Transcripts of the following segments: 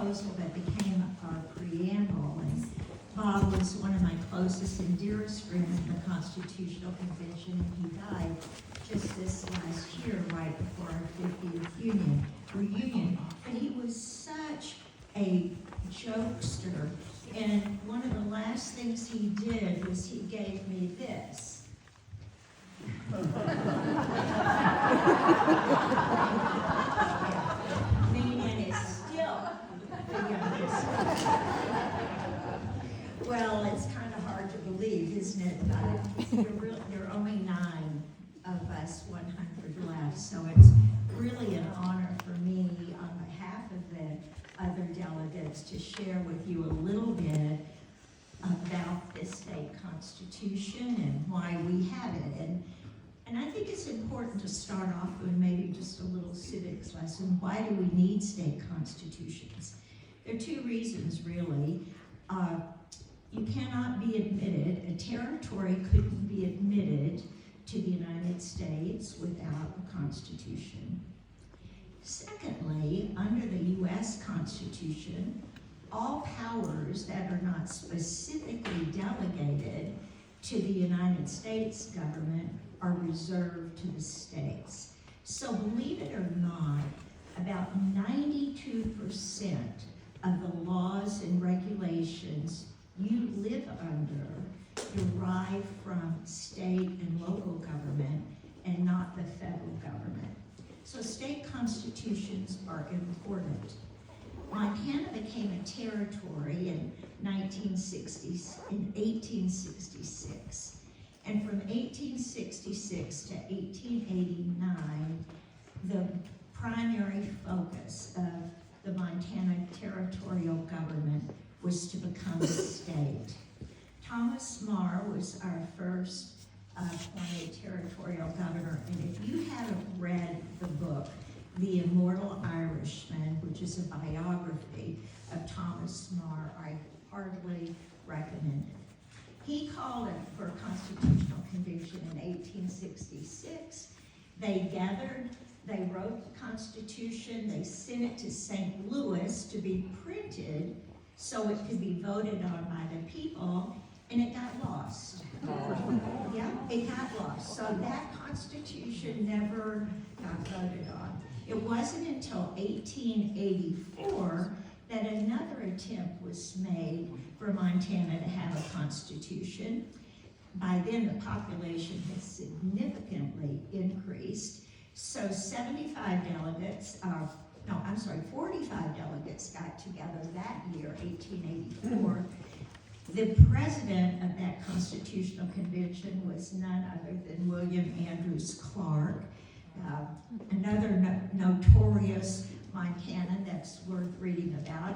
proposal that became our preamble, and Bob was one of my closest and dearest friends in the Constitutional Convention, and he died just this last year, right before our 50th reunion. But he was such a jokester, and one of the last things he did was he gave me this. Mae Nan is still the youngest. Well, it's kind of hard to believe, isn't it? There are only 9 of us 100 left, so it's really an honor for me on behalf of the other delegates to share with you a little bit about this state constitution and why we have it. And I think it's important to start off with maybe just a little civics lesson. Why do we need state constitutions? There are 2 reasons, really. You cannot be admitted, a territory couldn't be admitted to the United States without a constitution. Secondly, under the U.S. Constitution, all powers that are not specifically delegated to the United States government are reserved to the states. So believe it or not, about 92% of the laws and regulations you live under derive from state and local government and not the federal government. So state constitutions are important. Montana became a territory in 1866. And from 1866 to 1889, the primary focus of the Montana territorial government was to become a state. Thomas Marr was our first appointed territorial governor, and if you haven't read the book, The Immortal Irishman, which is a biography of Thomas Marr, I heartily recommend it. He called it for a constitutional convention in 1866. They gathered, they wrote the Constitution, they sent it to St. Louis to be printed so it could be voted on by the people, and it got lost. Yeah, it got lost. So that Constitution never got voted on. It wasn't until 1884 that another attempt was made for Montana to have a constitution. By then, the population had significantly increased. So 45 delegates got together that year, 1884. The president of that constitutional convention was none other than William Andrews Clark, another notorious Montanan that's worth reading about,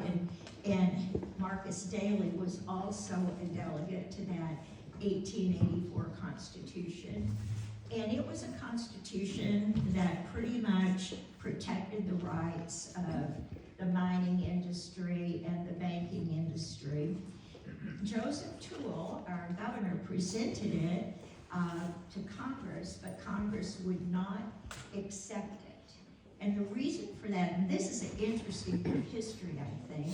and Marcus Daly was also a delegate to that 1884 Constitution. And it was a constitution that pretty much protected the rights of the mining industry and the banking industry. Joseph Toole, our governor, presented it to Congress, but Congress would not accept it. And the reason for that, and this is an interesting bit of history, I think,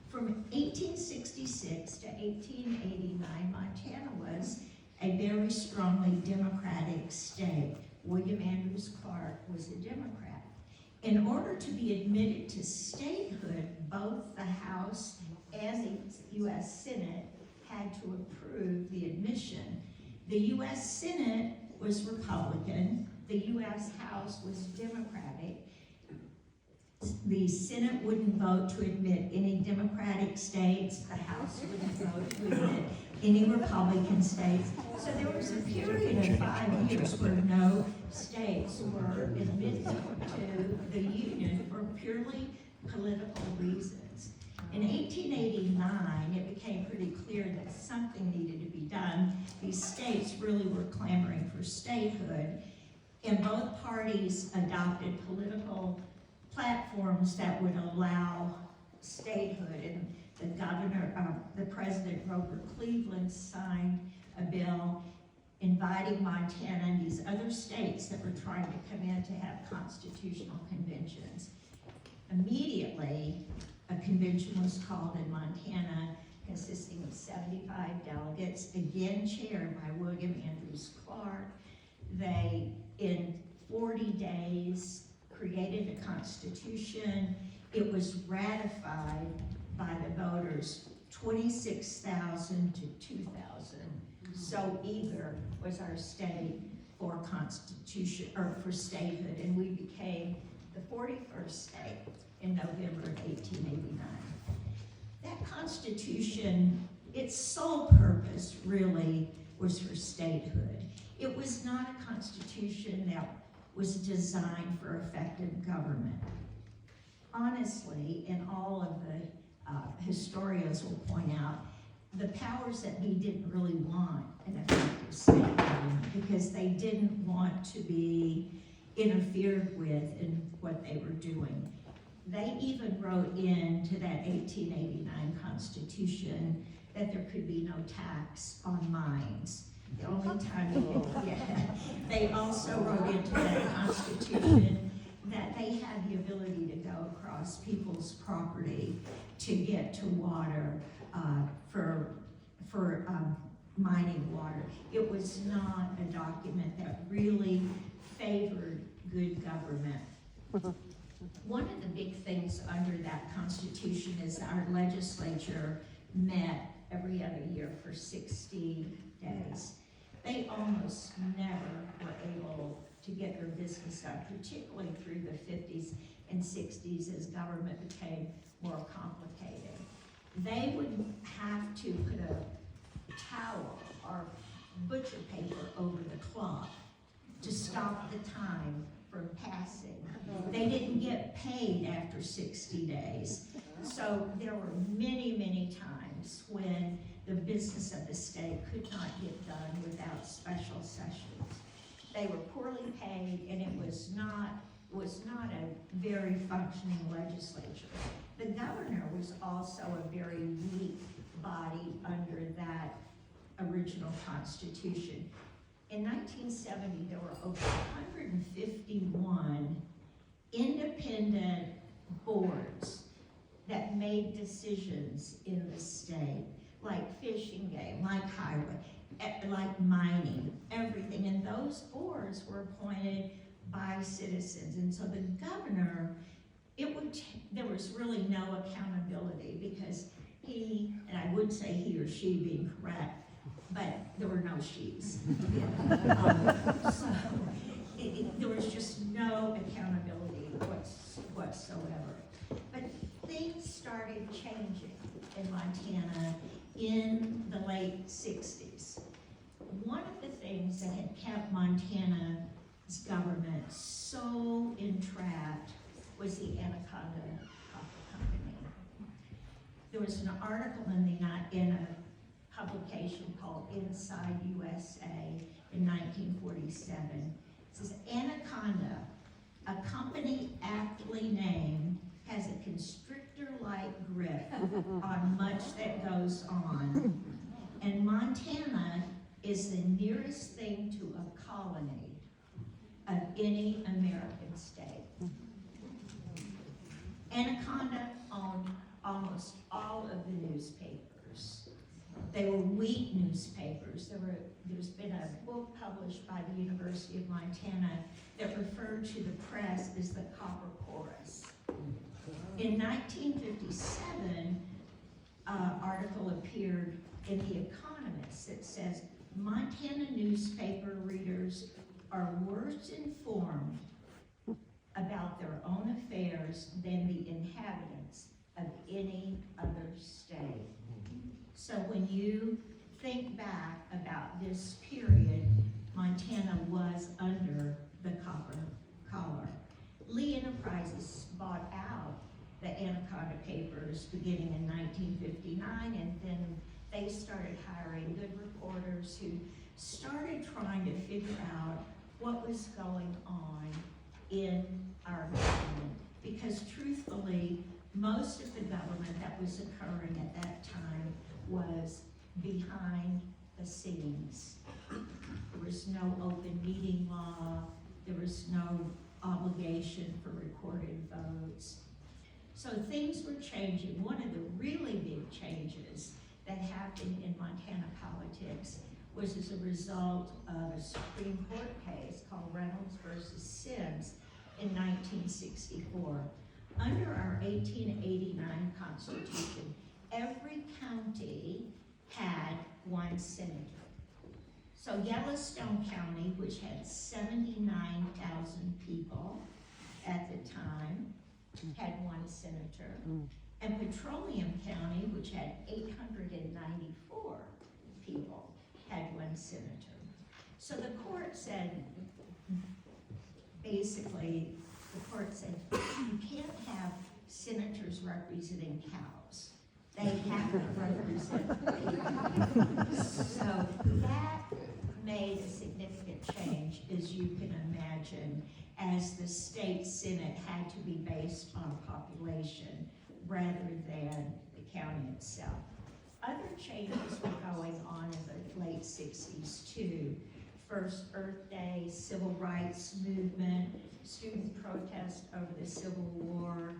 from 1866 to 1889, Montana was a very strongly Democratic state. William Andrews Clark was a Democrat. In order to be admitted to statehood, both the House and the U.S. Senate had to approve the admission. The U.S. Senate was Republican, the U.S. House was Democratic. The Senate wouldn't vote to admit any Democratic states, the House wouldn't vote to admit any Republican states. So there was a period of 5 years where no states were admitted to the Union for purely political reasons. In 1889, it became pretty clear that something needed to be done. These states really were clamoring for statehood, and both parties adopted political platforms that would allow statehood. And the President Grover Cleveland signed a bill inviting Montana and these other states that were trying to come in to have constitutional conventions. Immediately, a convention was called in Montana, consisting of 75 delegates, again chaired by William Andrews Clark. They, in 40 days, created a constitution. It was ratified by the voters, 26,000 to 2,000. So eager was our state for constitution, or for statehood, and we became the 41st state in November of 1889. That constitution, its sole purpose really was for statehood. It was not a constitution that was designed for effective government. Honestly, and all of the historians will point out, the powers that be didn't really want an effective state government because they didn't want to be interfered with in what they were doing. They even wrote into that 1889 Constitution that there could be no tax on mines. The only time they also wrote into that Constitution that they had the ability to go across people's property to get to water for mining water. It was not a document that really favored good government. One of the big things under that Constitution is our legislature met every other year for 60 days. They almost never were able to get their business done, particularly through the 50s and 60s as government became more complicated. They would have to put a towel or butcher paper over the clock to stop the time from passing. They didn't get paid after 60 days. So there were many, many times when the business of the state could not get done without special sessions. They were poorly paid, and it was not a very functioning legislature. The governor was also a very weak body under that original Constitution. In 1970, there were over 151 independent boards that made decisions in the state, like fish and game, like highway, like mining, everything. And those boards were appointed by citizens. And so the governor, there was really no accountability because he, and I would say he or she being correct, but there were no she's. So there was just no accountability whatsoever. But things started changing in Montana in the late 60s. One of the things that had kept Montana's government so entrapped was the Anaconda Copper Company. There was an article in a publication called Inside USA in 1947. It says, Anaconda, a company aptly named, has a constrictor-like grip on much that goes on. And Montana is the nearest thing to a colony of any American state. Anaconda owned almost all of the newspapers. They were wheat newspapers. There's been a book published by the University of Montana that referred to the press as the Copper Chorus. In 1957, an article appeared in The Economist that says, Montana newspaper readers are worse informed about their own affairs than the inhabitants of any other state. So when you think back about this period, Montana was under the copper collar. Lee Enterprises bought out the Anaconda papers beginning in 1959, and then they started hiring good reporters who started trying to figure out what was going on in our government. Because truthfully, most of the government that was occurring at that time was behind the scenes. There was no open meeting law. There was no obligation for recorded votes. So things were changing. One of the really big changes that happened in Montana politics was as a result of a Supreme Court case called Reynolds versus Sims in 1964. Under our 1889 Constitution, every county had one senator. So Yellowstone County, which had 79,000 people at the time, had one senator. And Petroleum County, which had 894 people, had one senator. So the court said, basically, the court said, you can't have senators representing cows. They have to represent people. So that made a significant change, as you can imagine, as the state senate had to be based on population rather than the county itself. Other changes were going on in the late 60s too. First Earth Day, civil rights movement, student protest over the Civil War.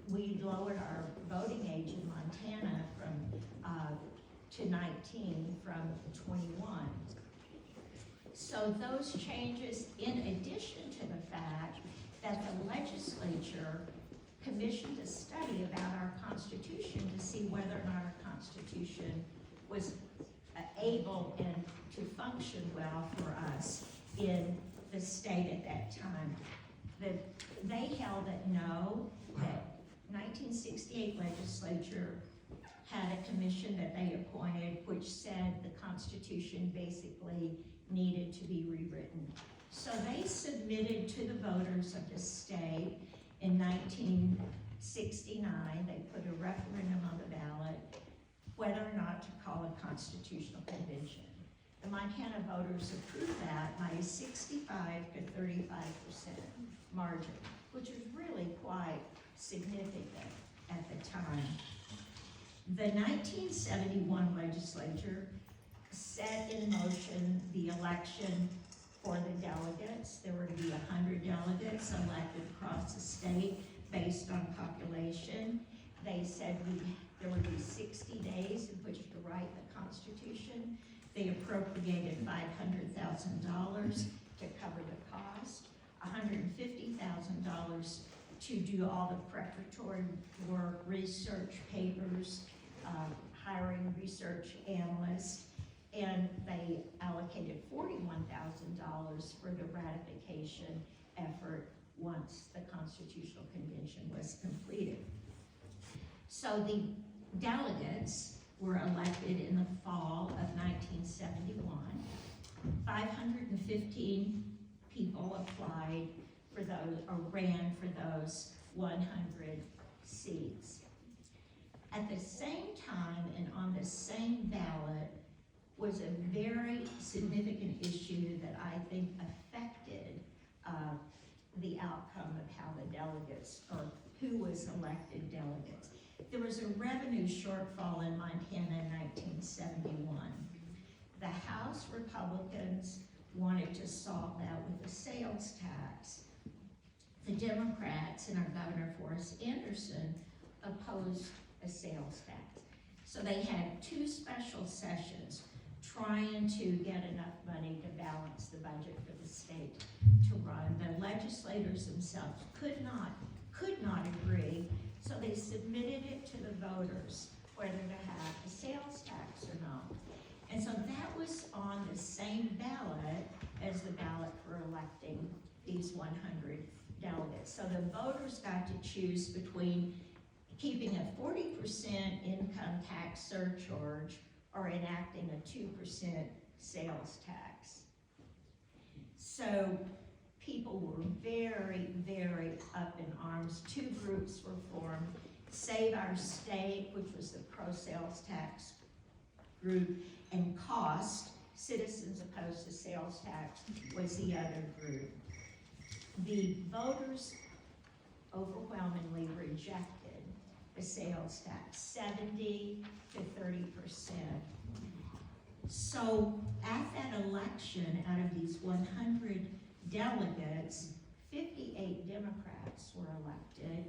We lowered our voting age in Montana to 19 from 21. So those changes, in addition to the fact that the legislature commissioned a study about our Constitution to see whether or not our Constitution was able and to function well for us in the state at that time. They held that no, that 1968 legislature had a commission that they appointed which said the Constitution basically needed to be rewritten. So they submitted to the voters of the state in 1969, they put a referendum on the ballot whether or not to call a constitutional convention. The Montana voters approved that by a 65 to 35% margin, which was really quite significant at the time. The 1971 legislature set in motion the election for the delegates. There were to be 100 delegates elected across the state based on population. They said there would be 60 days in which to write the Constitution. They appropriated $500,000 to cover the cost, $150,000 to do all the preparatory work, research papers, hiring research analysts, and they allocated $41,000 for the ratification effort once the Constitutional Convention was completed. So the delegates were elected in the fall of 1971. 515 people applied for those, or ran for those 100 seats. At the same time, and on the same ballot, was a very significant issue that I think affected the outcome of how the delegates, or who was elected delegates. There was a revenue shortfall in Montana in 1971. The House Republicans wanted to solve that with a sales tax. The Democrats and our Governor Forrest Anderson opposed a sales tax. So they had two special sessions trying to get enough money to balance the budget for the state to run. The legislators themselves could not agree, so they submitted it to the voters whether to have a sales tax or not. And so that was on the same ballot as the ballot for electing these 100 delegates. So the voters got to choose between keeping a 40% income tax surcharge or enacting a 2% sales tax. So people were very, very up in arms. Two groups were formed. Save Our State, which was the pro-sales tax group, and COST, Citizens Opposed to Sales Tax, was the other group. The voters overwhelmingly rejected the sales tax, 70 to 30%. So at that election, out of these 100 delegates, 58 Democrats were elected,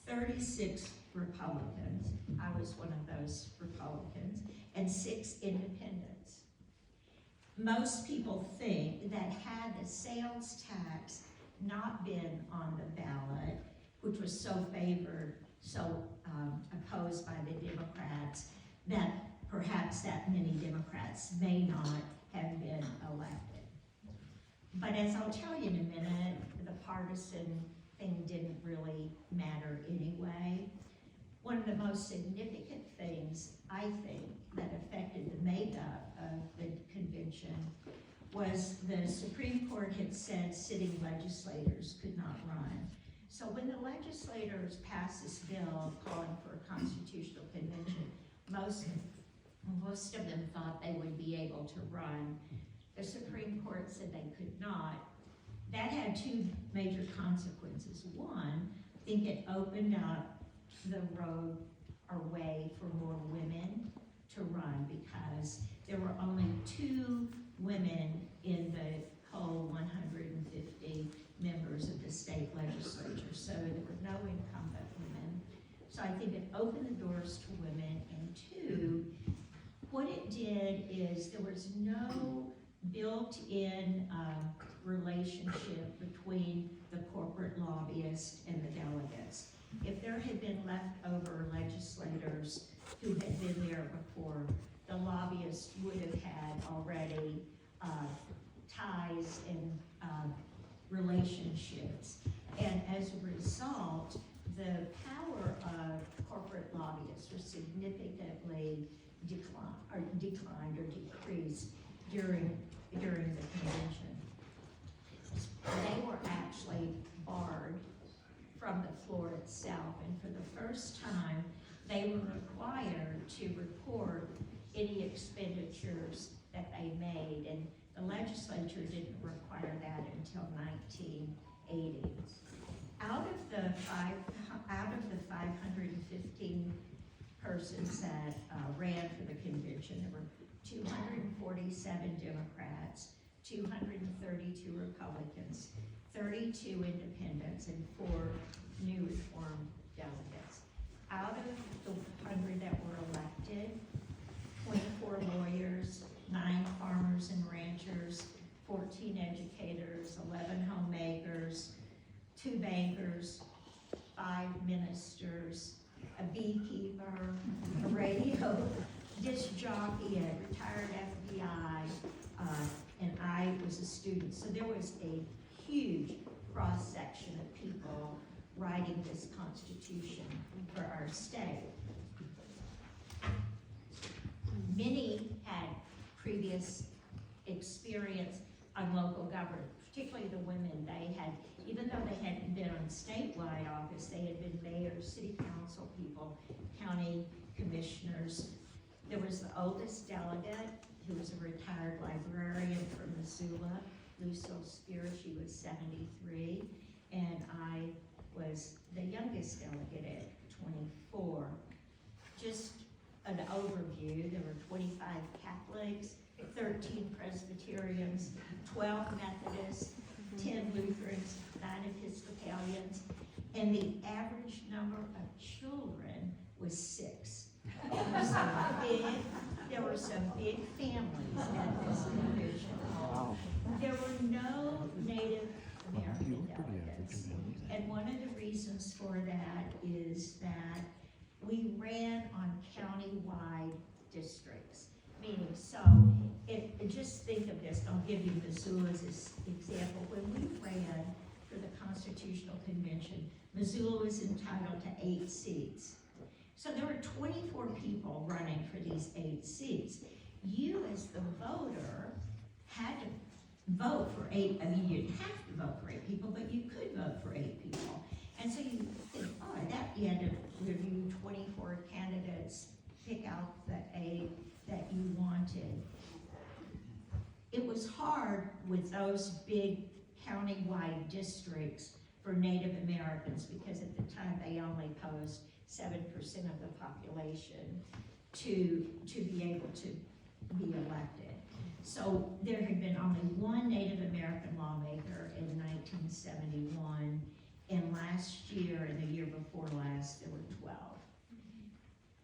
36 Republicans, I was one of those Republicans, and 6 independents. Most people think that had the sales tax not been on the ballot, which was so favored, so opposed by the Democrats, that perhaps that many Democrats may not have been elected. But as I'll tell you in a minute, the partisan thing didn't really matter anyway. One of the most significant things, I think, that affected the makeup of the convention was the Supreme Court had said sitting legislators could not run. So when the legislators passed this bill calling for a constitutional convention, most of them thought they would be able to run. The Supreme Court said they could not. That had 2 major consequences. One, I think it opened up the road or way for more women to run, because there were only 2 women in the whole 150 members of the state legislature, so there were no incumbent women. So I think it opened the doors to women, and 2, what it did is there was no built-in relationship between the corporate lobbyists and the delegates. If there had been leftover legislators who had been there before, the lobbyists would have had already ties and relationships. And as a result, the power of corporate lobbyists was significantly declined or decreased during the convention. They were actually barred from the floor itself, and for the first time, they were required to report any expenditures that they made, and the legislature didn't require that until 1980. Out of the 515 persons that ran for the convention, there were 247 Democrats, 232 Republicans, 32 independents, and 4 new reform delegates. Out of the 100 that were elected, 24 lawyers, 9 farmers and ranchers, 14 educators, 11 homemakers, 2 bankers, 5 ministers, a beekeeper, a radio disc jockey, a retired FBI, and I was a student. So there was a huge cross-section of people writing this Constitution for our state. Many had previous experience on local government, particularly the women. They had, even though they hadn't been on statewide office, they had been mayors, city council people, county commissioners. There was the oldest delegate, who was a retired librarian from Missoula, Lucille Spear. She was 73, and I was the youngest delegate at 24. Just an overview, there were 25 Catholics, 13 Presbyterians, 12 Methodists, 10 Lutherans, 9 Episcopalians, and the average number of children was 6. There were some big families at this convention. Wow. There were no Native American delegates, and one of the reasons for that is that we ran on county-wide districts. Meaning, so, just think of this, I'll give you Missoula as an example. When we ran for the Constitutional Convention, Missoula was entitled to 8 seats. So there were 24 people running for these 8 seats. You, as the voter, had to vote for 8, I mean, you didn't have to vote for 8 people, but you could vote for 8 people. And so you think, oh, that you had to review 24 candidates, pick out the 8 that you wanted. It was hard with those big county-wide districts for Native Americans, because at the time they only posed 7% of the population to be able to be elected. So there had been only one Native American lawmaker in 1971, and last year and the year before last, there were 12.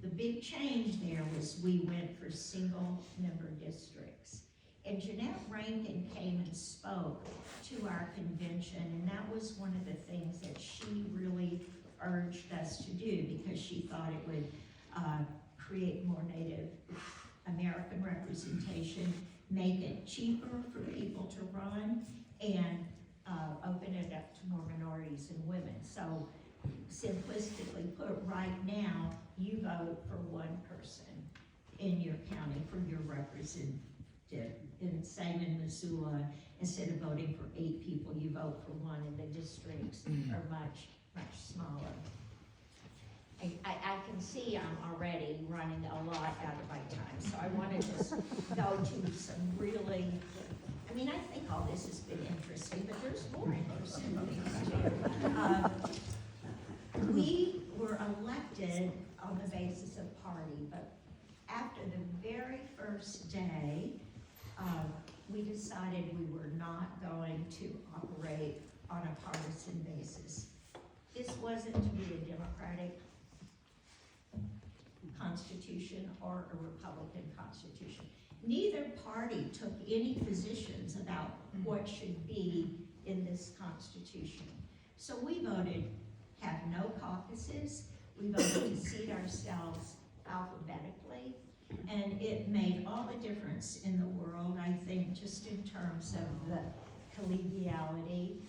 The big change there was we went for single member districts. And Jeanette Rankin came and spoke to our convention, and that was one of the things that she really urged us to do because she thought it would create more Native American representation, make it cheaper for people to run, and open it up to more minorities and women. So simplistically put, right now, you vote for one person in your county for your representative. And same in Missoula, instead of voting for 8 people, you vote for one, and the districts are much, much smaller. I can see I'm already running a lot out of my time, so I want to just go to some really, I mean, I think all this has been interesting, but there's more interesting things too. We were elected on the basis of party, but after the very first day, we decided we were not going to operate on a partisan basis. This wasn't to be a Democratic Constitution or a Republican Constitution. Neither party took any positions about what should be in this Constitution. So we voted have no caucuses, we voted to seat ourselves alphabetically, and it made all the difference in the world, I think, just in terms of the collegiality,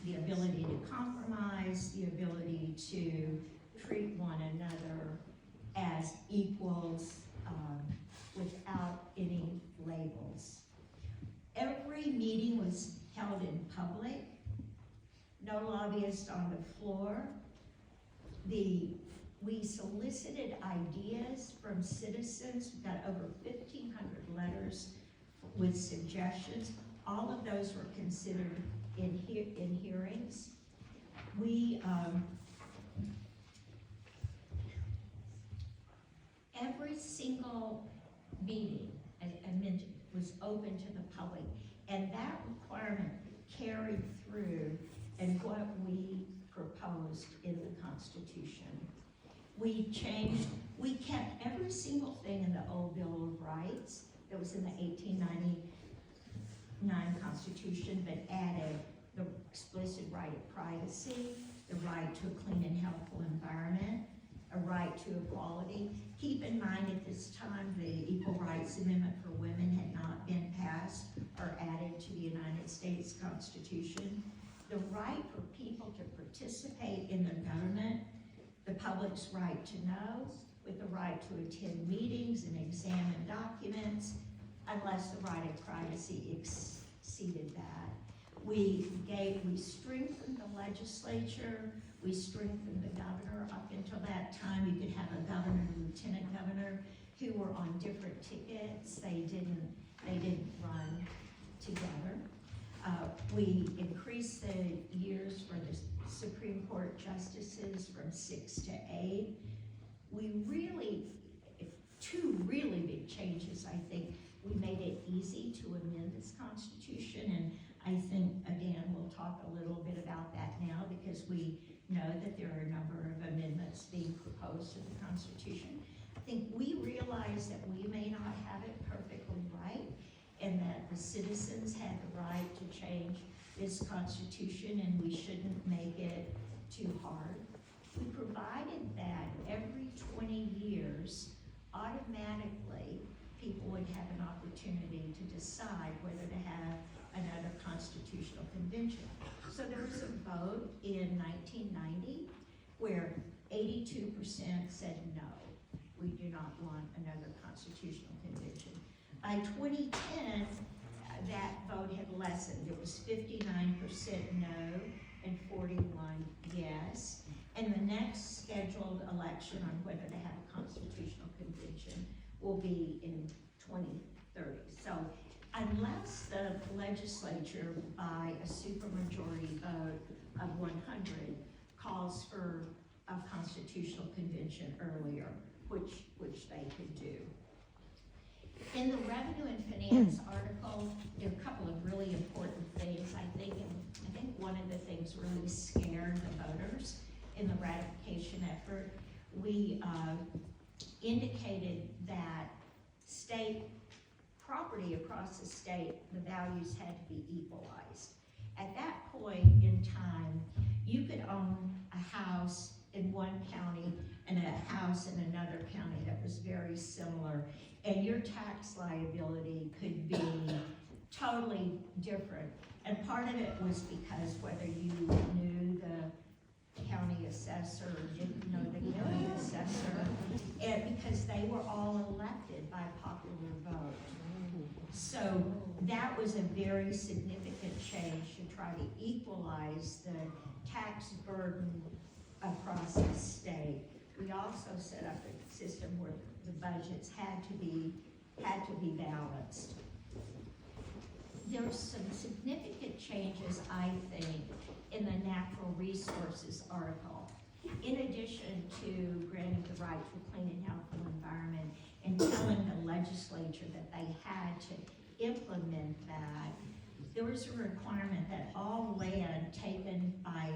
the ability to compromise, the ability to treat one another as equals without any labels. Every meeting was held in public, no lobbyists on the floor. We solicited ideas from citizens. We got over 1,500 letters with suggestions. All of those were considered in hearings. Every single meeting, I mentioned, was open to the public, and that requirement carried through in what we proposed in the Constitution. We kept every single thing in the old Bill of Rights that was in the 1899 Constitution, but added the explicit right of privacy, the right to a clean and healthful environment, a right to equality. Keep in mind at this time, the Equal Rights Amendment for women had not been passed or added to the United States Constitution. The right for people to participate in the government, the public's right to know, with the right to attend meetings and examine documents, unless the right of privacy exceeded that. We strengthened the legislature, we strengthened the governor. Up until that time, you could have a governor and lieutenant governor who were on different tickets. They didn't run together. We increased the years for the Supreme Court justices from 6 to 8. Two really big changes, I think. We made it easy to amend this Constitution, and I think, again, we'll talk a little bit about that now because we know that there are a number of amendments being proposed to the Constitution. I think we realize that we may not have it perfectly right, and that the citizens had the right to change this Constitution, and we shouldn't make it too hard. We provided that every 20 years, automatically, people would have an opportunity to decide whether to have another constitutional convention. So there was a vote in 1990 where 82% said no, we do not want another constitutional convention. By 2010, that vote had lessened. It was 59% no and 41 yes. And the next scheduled election on whether to have a constitutional convention will be in 2030. So unless the legislature, by a supermajority vote of 100, calls for a constitutional convention earlier, which they could do. In the Revenue and Finance article, there are a couple of really important things, I think, and think one of the things really scared the voters in the ratification effort. We indicated that state property across the state, the values had to be equalized. At that point in time, you could own a house in one county and a house in another county that was very similar, and your tax liability could be totally different. And part of it was because whether you knew the county assessor or didn't know the county assessor, and because they were all elected by popular vote. So that was a very significant change to try to equalize the tax burden across the state. We also set up a system where the budgets had to be balanced. There were some significant changes, I think, in the natural resources article. In addition to granting the right to a clean and healthful environment and telling the legislature that they had to implement that, there was a requirement that all land taken by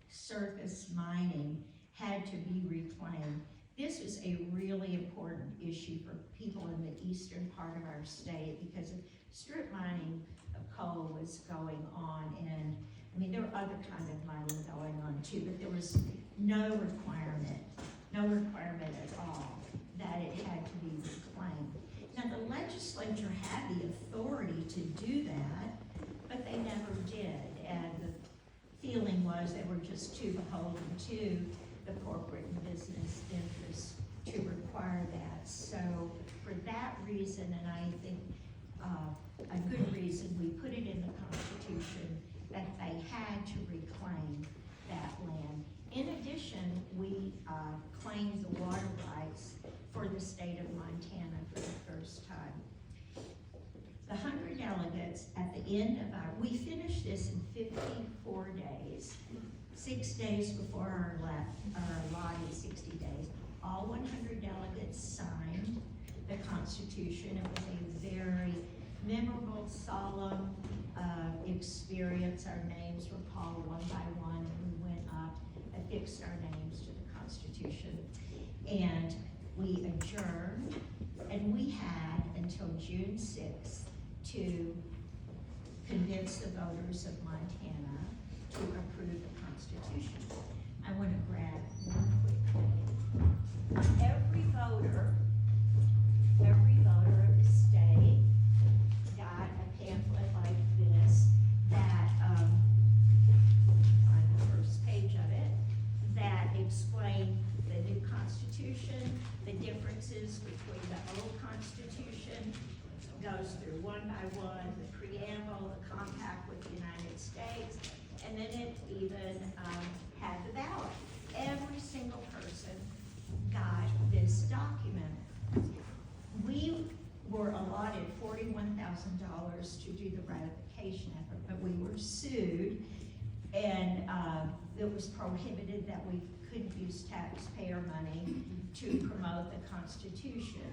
surface mining had to be reclaimed. This was a really important issue for people in the eastern part of our state because strip mining of coal was going on, and I mean, there were other kind of mining going on too, but there was no requirement at all that it had to be reclaimed. Now, the legislature had the authority to do that, but they never did, and the feeling was they were just too beholden to the corporate and business interests to require that. So for that reason, and I think a good reason, we put it in the Constitution that they had to reclaim that land. In addition, we claimed the water rights for the state of Montana for the first time. The 100 delegates at the end of we finished this in 54 days, 6 days before our allotted 60 days. All 100 delegates signed the Constitution. It was a very memorable, solemn experience. Our names were called one by one, and we went up and affixed our names to the Constitution. And we adjourned, and we had until June 6th to convince the voters of Montana to approve the Constitution. I want to grab one quick thing. Every voter of the state got a pamphlet like this that, on the first page of it, that explained the new Constitution, the differences between the old Constitution, goes through one by one, the preamble, the compact with the United States, and then it even had the ballot. Every single person got this document. We were allotted $41,000 to do the ratification effort, but we were sued, and it was prohibited that we couldn't use taxpayer money to promote the Constitution.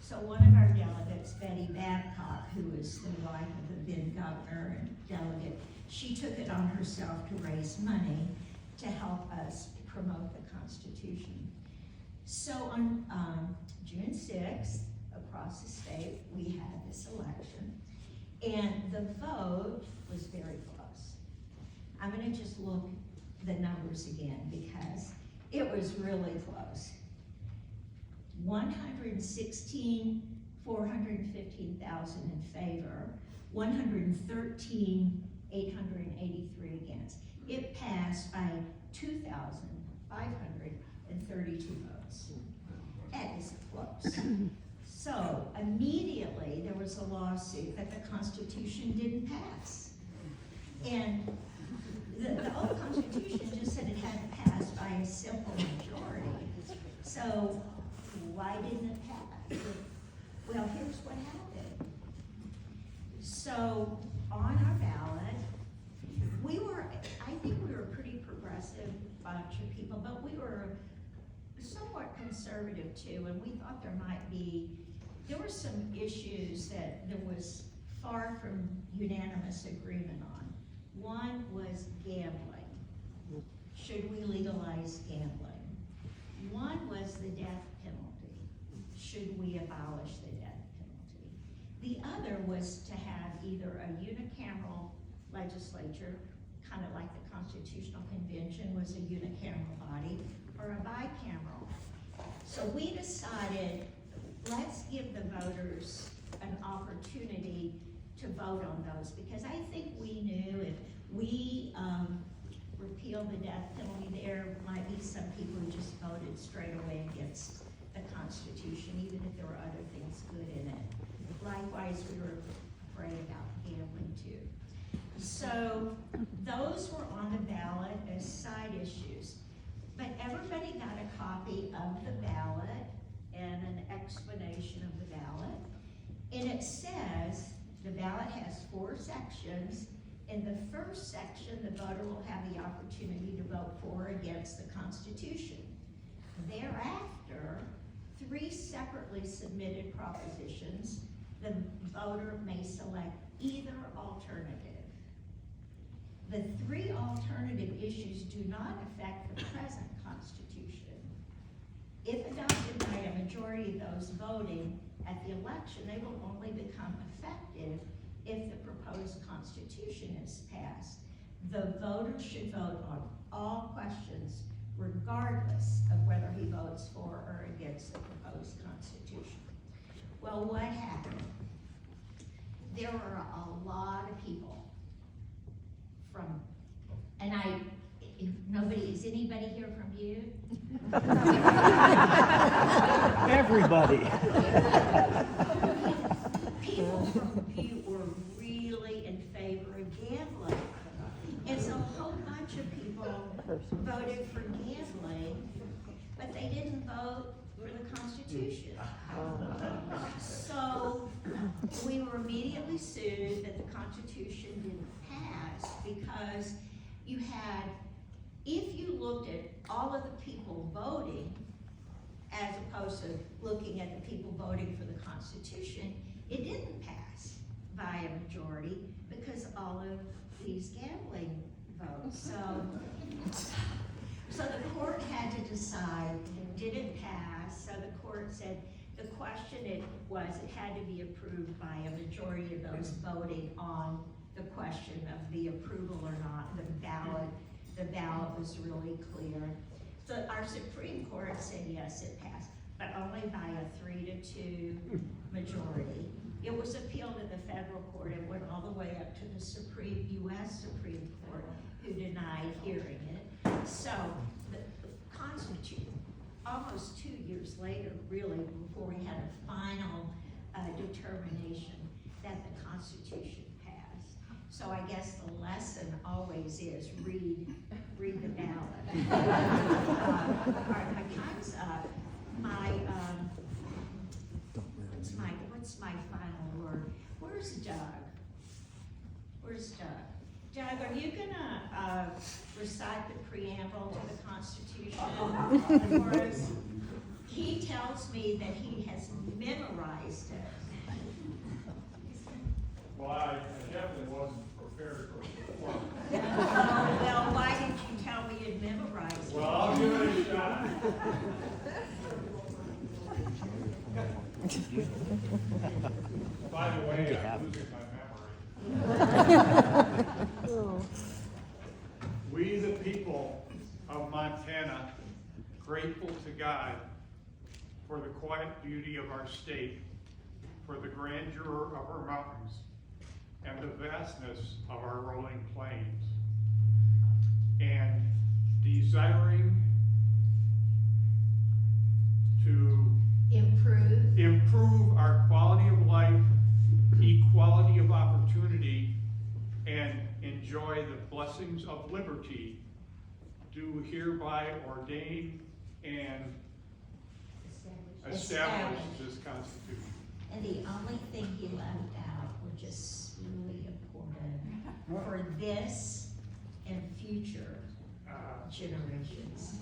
So one of our delegates, Betty Babcock, who is the wife of the then governor and delegate, she took it on herself to raise money to help us promote the Constitution. So on June 6th, across the state, we had this election, and the vote was very close. I'm going to just look the numbers again because it was really close. 415,000 in favor, 113,883 against. It passed by 2,532 votes. That is close. So immediately there was a lawsuit that the Constitution didn't pass. And the old Constitution just said it had to pass by a simple majority. So why didn't it pass? Well, here's what happened. So on our ballot, I think we were a pretty progressive bunch of people, but we were somewhat conservative too, and we thought there were some issues that there was far from unanimous agreement on. One was gambling. Should we legalize gambling? One was the death penalty. Should we abolish the death penalty? The other was to have either a unicameral legislature, kind of like the Constitutional Convention was a unicameral body, or a bicameral. So we decided, let's give the voters an opportunity to vote on those, because I think we knew if we repeal the death penalty, there might be some people who just voted straight away against the Constitution, even if there were other things good in it. Likewise, we were afraid about gambling too. So those were on the ballot as side issues. But everybody got a copy of the ballot and an explanation of the ballot. And it says, the ballot has 4 sections. In the first section, the voter will have the opportunity to vote for or against the Constitution. Thereafter, 3 separately submitted propositions, the voter may select either alternative. The 3 alternative issues do not affect the present Constitution. If adopted by a majority of those voting at the election, they will only become effective if the proposed Constitution is passed. The voter should vote on all questions regardless of whether he votes for or against the proposed Constitution. Well, what happened? There were a lot of people from, and is anybody here from you? Everybody. People from you were really in favor of gambling. And so a whole bunch of people voted for gambling, but they didn't vote for the Constitution. So we were immediately sued that the Constitution didn't pass because you had, if you looked at all of the people voting, as opposed to looking at the people voting for the Constitution, it didn't pass by a majority because all of these gambling votes. So the court had to decide, did it pass? So the court said the question it had to be approved by a majority of those voting on the question of the approval or not. The ballot was really clear. So our Supreme Court said yes, it passed, but only by a 3-2 majority. It was appealed to the federal court. It went all the way up to the U.S. Supreme Court, who denied hearing it. So the Constitution, almost 2 years later, really, before we had a final determination that the Constitution passed. So I guess the lesson always is read the ballot. All right, my time's up. What's my final word? Where's Doug? Where's Doug? Doug, are you gonna recite the preamble to the Constitution for us? He tells me that he has memorized it. Well, I definitely wasn't prepared for the performance. Well, why didn't you tell me you'd memorized it? Well, I'll give it a shot. By the way, I'm losing my memory. We, the people of Montana, grateful to God for the quiet beauty of our state, for the grandeur of our mountains, and the vastness of our rolling plains, and desiring to improve our quality of life, equality of opportunity, and enjoy the blessings of liberty, do hereby ordain and establish this Constitution. And the only thing he left out, which is really important for this and future generations.